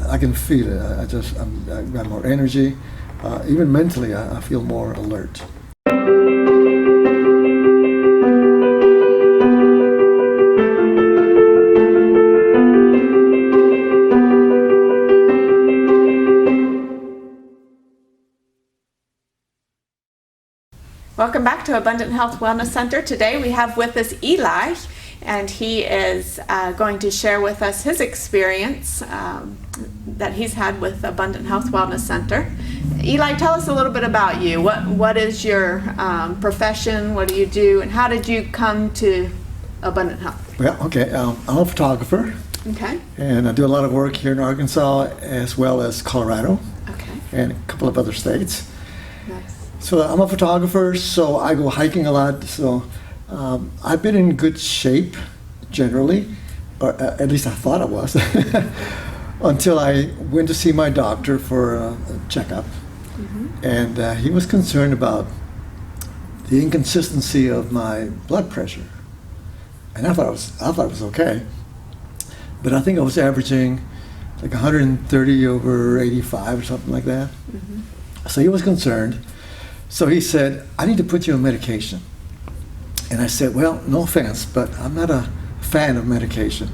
I can feel it. I got more energy. Even mentally, I feel more alert. Welcome back to Abundant Health Wellness Center. Today we have with us Eli, and he is going to share with us his experience that he's had with Abundant Health Wellness Center. Eli, tell us a little bit about you. What is your profession? What do you do? And how did you come to Abundant Health? Well, okay, I'm a photographer. Okay. And I do a lot of work here in Arkansas as well as Colorado. Okay. And a couple of other states. Nice. So I'm a photographer, so I go hiking a lot. So I've been in good shape generally, or at least I thought I was, until I went to see my doctor for a checkup. Mm-hmm. And he was concerned about the inconsistency of my blood pressure. And I thought it was okay. But I think I was averaging like 130 over 85 or something like that. Mm-hmm. So he was concerned. So he said, I need to put you on medication. And I said, well, no offense, but I'm not a fan of medication.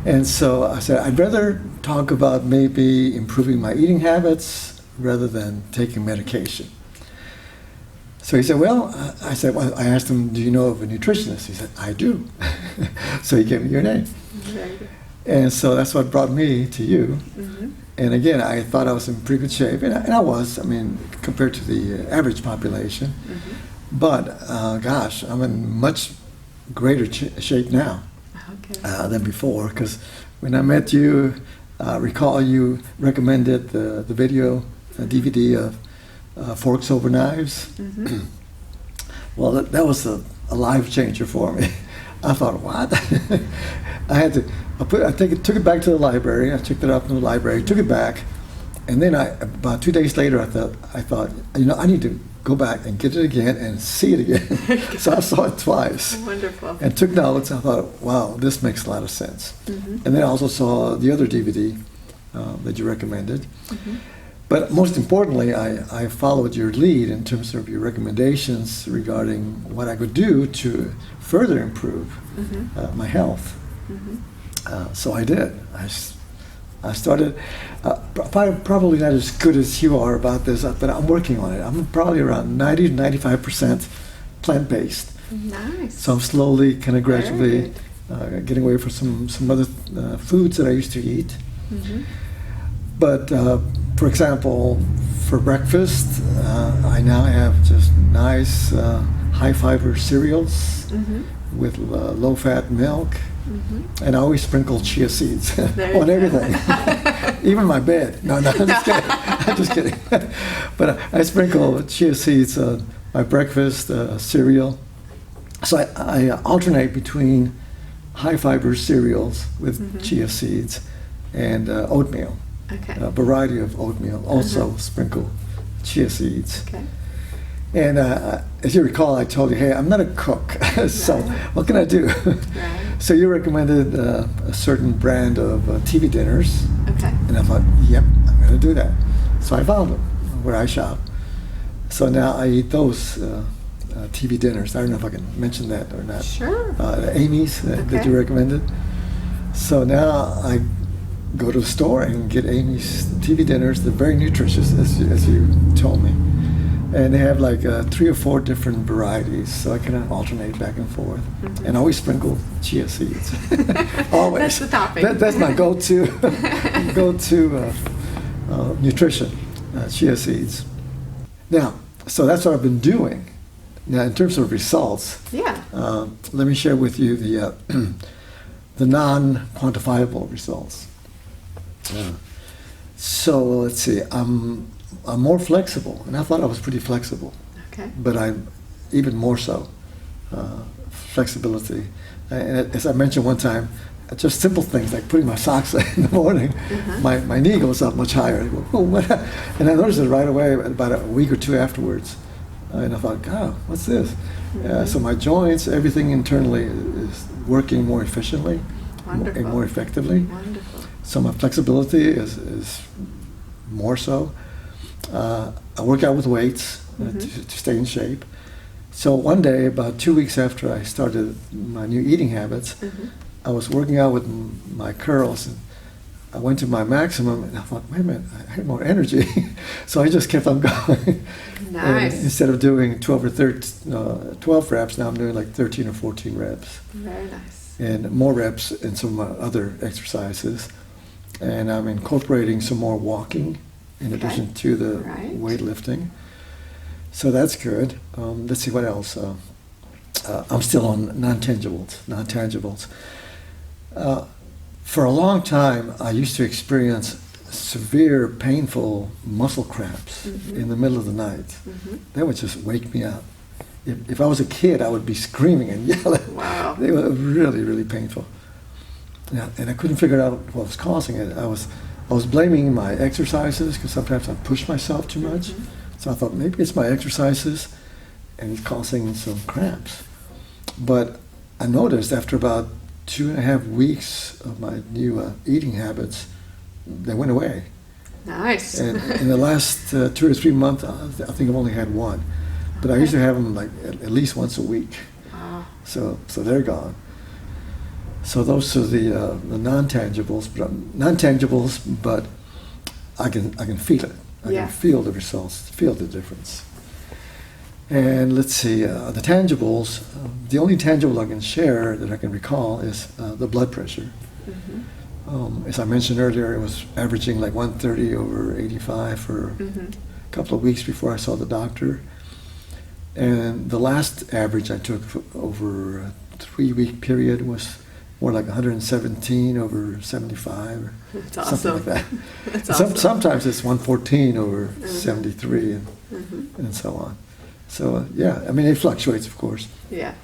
And so I said, I'd rather talk about maybe improving my eating habits rather than taking medication. So he said, well, I asked him, do you know of a nutritionist? He said, I do. So he gave me your name. Very good. And so that's what brought me to you. Mm-hmm. And again, I thought I was in pretty good shape, and I was, I mean, compared to the average population. Mm-hmm. But gosh, I'm in much greater shape now than before, because when I met you, recall you recommended the video, DVD of Forks Over Knives. Mm-hmm. Well, that was a life changer for me. I thought, what? I took it back to the library. I checked it up in the library, took it back, and then about 2 days later, I thought, I need to go back and get it again and see it again. So I saw it twice. Wonderful. And took notes. I thought, wow, this makes a lot of sense. Mm-hmm. And then I also saw the other DVD that you recommended. Mm-hmm. But most importantly, I followed your lead in terms of your recommendations regarding what I could do to further improve mm-hmm. Mm-hmm. My health. Mm-hmm. So I did. I started, probably not as good as you are about this, but I'm working on it. I'm probably around 90 to 95% plant-based. Nice. So I'm slowly, kind of gradually getting away from some other foods that I used to eat. Mm-hmm. But for example, for breakfast, I now have just nice high-fiber cereals mm-hmm. with low-fat milk. Mm-hmm. And I always sprinkle chia seeds on everything, even my bed. No, I'm just kidding. I'm just kidding. But I sprinkle chia seeds on my breakfast cereal. So I alternate between high-fiber cereals with mm-hmm. chia seeds and oatmeal. Okay. A variety of oatmeal. Also sprinkle chia seeds. Okay. And as you recall, I told you, hey, I'm not a cook, so what can I do? Right. So you recommended a certain brand of TV dinners. Okay. And I thought, yep, I'm going to do that. So I found them where I shop. So now I eat those TV dinners. I don't know if I can mention that or not. Sure. Amy's that you recommended. So now I go to the store and get Amy's TV dinners. They're very nutritious, as you told me. And they have like 3 or 4 different varieties, so I kind of alternate back and forth. Mm-hmm. And always sprinkle chia seeds. Always. That's the topping. That's my go-to nutrition, chia seeds. Now, so that's what I've been doing. Now, in terms of results, let me share with you the non-quantifiable results. So let's see. I'm more flexible, and I thought I was pretty flexible. Okay. But I'm even more so. Flexibility. And as I mentioned one time, just simple things like putting my socks in the morning, my knee goes up much higher. I go, oh, what? And I noticed it right away about a week or 2 afterwards. And I thought, God, what's this? So my joints, everything internally is working more efficiently and more effectively. Wonderful. So my flexibility is more so. I work out with weights to stay in shape. So one day, about 2 weeks after I started my new eating habits, I was working out with my curls, and I went to my maximum, and I thought, wait a minute, I had more energy. So I just kept on going. Nice. And instead of doing 12 or 12 reps, now I'm doing like 13 or 14 reps. Very nice. And more reps in some other exercises. And I'm incorporating some more walking in addition to the weightlifting. So that's good. Let's see what else. I'm still on non-tangibles. For a long time, I used to experience severe, painful muscle cramps in the middle of the night. That would just wake me up. If I was a kid, I would be screaming and yelling. Wow. They were really, really painful. Yeah, and I couldn't figure out what was causing it. I was blaming my exercises because sometimes I push myself too much. So I thought maybe it's my exercises and it's causing some cramps. But I noticed after about 2.5 weeks of my new eating habits, they went away. Nice. And in the last 2 or 3 months, I think I've only had one. But I used to have them like at least once a week. Wow. So they're gone. So those are the non-tangibles, but I can feel it. I can feel the results, feel the difference. And let's see, the tangibles. The only tangible I can share that I can recall is the blood pressure. As I mentioned earlier, it was averaging like 130 over 85 for a couple of weeks before I saw the doctor. And the last average I took over a 3-week period was more like 117 over 75 or That's something awesome. like that. That's awesome. Sometimes it's 114 over 73 and so on. So yeah, I mean it fluctuates, of course. Yeah.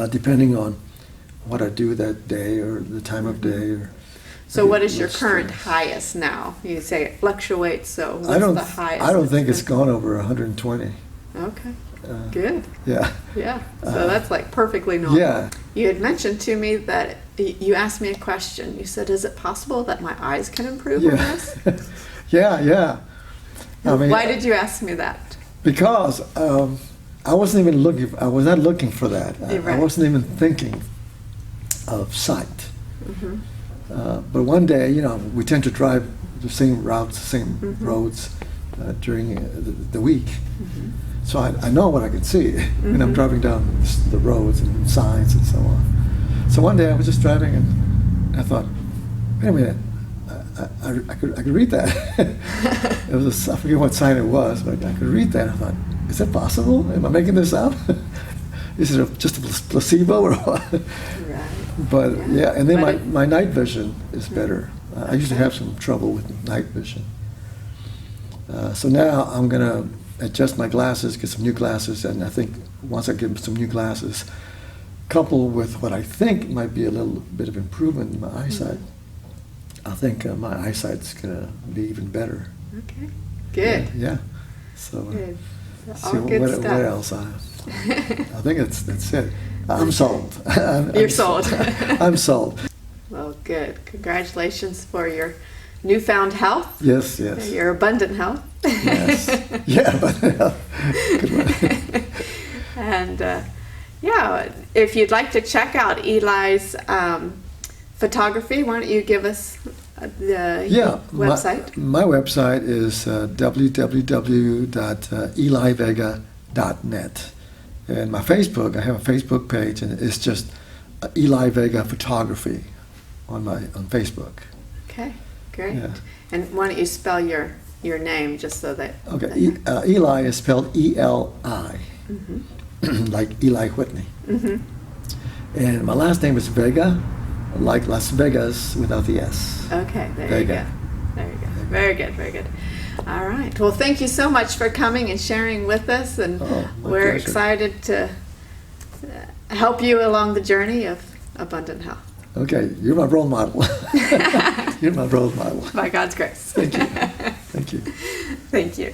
Depending on what I do that day or the time of day. Or So what is your what's current stress. highest now? You say it fluctuates, so what's the highest? I don't think it's been? gone over 120. Okay. Good. Yeah. Yeah. So that's like perfectly normal. Yeah. You had mentioned to me that you asked me a question. You said, "Is it possible that my eyes can improve on this?" Yeah. I mean, why did you ask me that? Because I wasn't even looking. I was not looking for that. I wasn't even thinking of sight. But one day, we tend to drive the same routes, the same roads during the week. So I know what I can see when I'm driving down the roads and signs and so on. So one day I was just driving and I thought, wait a minute, I could read that. It was I forget what sign it was, but I could read that. I thought, is that possible? Am I making this up? Is it just a placebo or what? Right. But yeah, and then But my night vision is better. I used to have some trouble with night vision. So now I'm going to adjust my glasses, get some new glasses, and I think once I get some new glasses, coupled with what I think might be a little bit of improvement in my eyesight, I think my eyesight's going to be even better. Okay. Good. Yeah. So Good. see All good what stuff. else I think that's it. I'm sold. You're sold. I'm sold. Well, good. Congratulations for your newfound health. Yes. Your abundant health. Yes. Yeah, but good one. And if you'd like to check out Eli's photography, why don't you give us the website? My website is www.elivega.net. And my Facebook, I have a Facebook page, and it's just Eli Vega Photography on Facebook. Okay, great. Yeah. And why don't you spell your name just so that... Okay, Eli is spelled E-L-I, like Eli Whitney. And my last name is Vega, like Las Vegas without the S. Okay, there Vega. you go. There you go. Very good, very good. All right. Well, thank you so much for coming and sharing with us, and we're pleasure. excited to help you along the journey of abundant health. Okay, you're my role model. You're my role model. By God's grace. Thank you. Thank you. Thank you.